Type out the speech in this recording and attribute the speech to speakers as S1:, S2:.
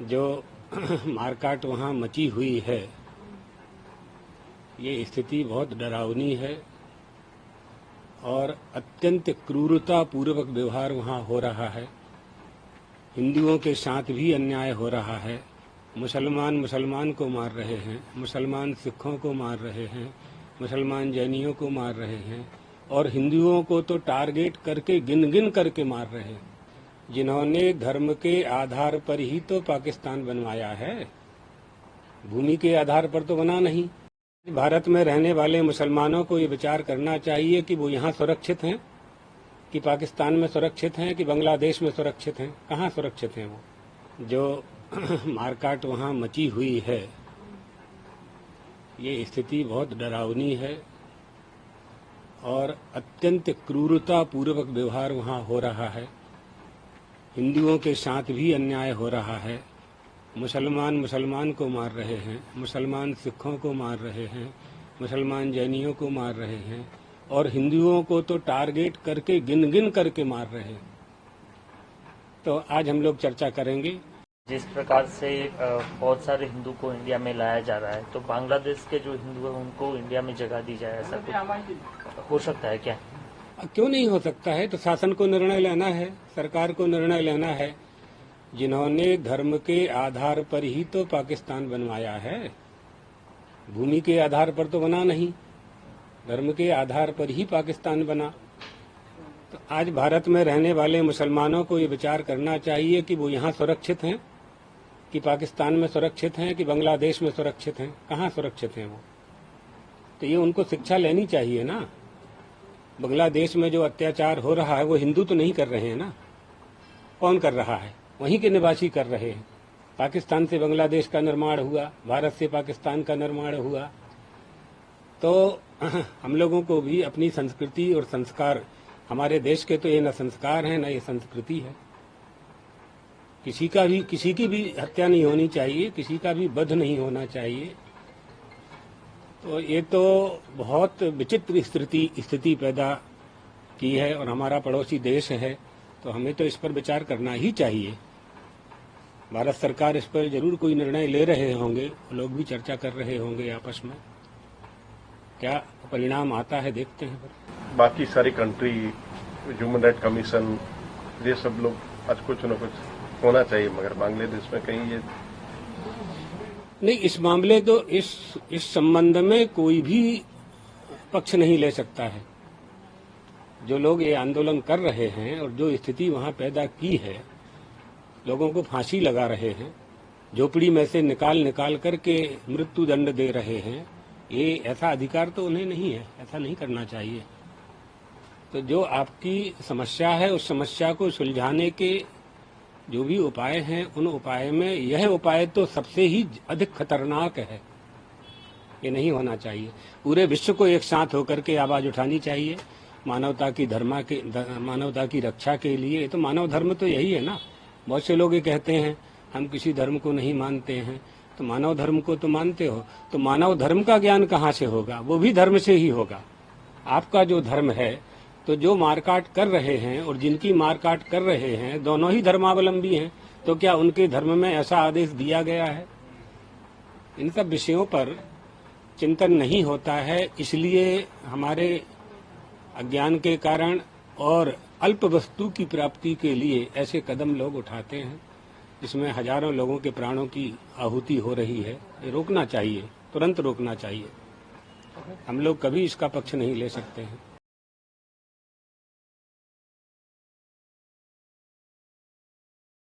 S1: जो मारकाट वहाँ मची हुई है, ये स्थिति बहुत डरावनी है और अत्यंत क्रूरता पूर्वक व्यवहार वहाँ हो रहा है। हिंदुओं के साथ भी अन्याय हो रहा है। मुसलमान को मार रहे हैं, मुसलमान सिखों को मार रहे हैं, मुसलमान जैनियों को मार रहे हैं और हिंदुओं को तो टारगेट करके गिन गिन करके मार रहे हैं, जिन्होंने धर्म के आधार पर ही तो पाकिस्तान बनवाया है, भूमि के आधार पर तो बना नहीं। भारत में रहने वाले मुसलमानों को ये विचार करना चाहिए कि वो यहाँ सुरक्षित हैं, कि पाकिस्तान में सुरक्षित हैं, कि बांग्लादेश में सुरक्षित हैं। कहाँ सुरक्षित हैं वो? जो मारकाट वहाँ मची हुई है, ये स्थिति बहुत डरावनी है और अत्यंत क्रूरता पूर्वक व्यवहार वहाँ हो रहा है। हिंदुओं के साथ भी अन्याय हो रहा है। मुसलमान को मार रहे हैं, मुसलमान सिखों को मार रहे हैं, मुसलमान जैनियों को मार रहे हैं और हिंदुओं को तो टारगेट करके गिन गिन करके मार रहे हैं। तो आज हम लोग चर्चा करेंगे।
S2: जिस प्रकार से बहुत सारे हिंदू को इंडिया में लाया जा रहा है, तो बांग्लादेश के जो हिंदू हैं उनको इंडिया में जगह दी जाए, ऐसा कुछ हो सकता है क्या?
S1: क्यों नहीं हो सकता है? तो शासन को निर्णय लेना है, सरकार को निर्णय लेना है। जिन्होंने धर्म के आधार पर ही तो पाकिस्तान बनवाया है, भूमि के आधार पर तो बना नहीं, धर्म के आधार पर ही पाकिस्तान बना। तो आज भारत में रहने वाले मुसलमानों को ये विचार करना चाहिए कि वो यहाँ सुरक्षित हैं, कि पाकिस्तान में सुरक्षित हैं, कि बांग्लादेश में सुरक्षित हैं। कहाँ सुरक्षित हैं वो? तो ये उनको शिक्षा लेनी चाहिए ना। बांग्लादेश में जो अत्याचार हो रहा है वो हिंदू तो नहीं कर रहे हैं ना। कौन कर रहा है? वहीं के निवासी कर रहे हैं। पाकिस्तान से बांग्लादेश का निर्माण हुआ, भारत से पाकिस्तान का निर्माण हुआ। तो हम लोगों को भी अपनी संस्कृति और संस्कार, हमारे देश के तो ये न संस्कार हैं न ये संस्कृति है। किसी की भी हत्या नहीं होनी चाहिए, किसी का भी वध नहीं होना चाहिए। तो ये तो बहुत विचित्र स्थिति पैदा की है और हमारा पड़ोसी देश है, तो हमें तो इस पर विचार करना ही चाहिए। भारत सरकार इस पर जरूर कोई निर्णय ले रहे होंगे, लोग भी चर्चा कर रहे होंगे आपस में। क्या परिणाम आता है देखते हैं।
S3: बाकी सारी कंट्री, ह्यूमन राइट कमीशन, ये सब लोग आज कुछ न कुछ होना चाहिए, मगर बांग्लादेश में कहीं ये
S1: नहीं। इस मामले तो इस संबंध में कोई भी पक्ष नहीं ले सकता है। जो लोग ये आंदोलन कर रहे हैं और जो स्थिति वहां पैदा की है, लोगों को फांसी लगा रहे हैं, झोपड़ी में से निकाल करके मृत्यु दंड दे रहे हैं, ये ऐसा अधिकार तो उन्हें नहीं है, ऐसा नहीं करना चाहिए। तो जो आपकी समस्या है, उस समस्या को सुलझाने के जो भी उपाय हैं, उन उपाय में यह उपाय तो सबसे ही अधिक खतरनाक है। ये नहीं होना चाहिए। पूरे विश्व को एक साथ होकर के आवाज उठानी चाहिए मानवता की रक्षा के लिए। तो मानव धर्म तो यही है ना। बहुत से लोग ये कहते हैं हम किसी धर्म को नहीं मानते हैं, तो मानव धर्म को तो मानते हो, तो मानव धर्म का ज्ञान कहाँ से होगा? वो भी धर्म से ही होगा। आपका जो धर्म है, तो जो मारकाट कर रहे हैं और जिनकी मारकाट कर रहे हैं, दोनों ही धर्मावलंबी हैं। तो क्या उनके धर्म में ऐसा आदेश दिया गया है? इन सब विषयों पर चिंतन नहीं होता है, इसलिए हमारे अज्ञान के कारण और अल्प वस्तु की प्राप्ति के लिए ऐसे कदम लोग उठाते हैं, जिसमें हजारों लोगों के प्राणों की आहुति हो रही है। ये रोकना चाहिए, तुरंत रोकना चाहिए। हम लोग कभी इसका पक्ष नहीं ले सकते हैं।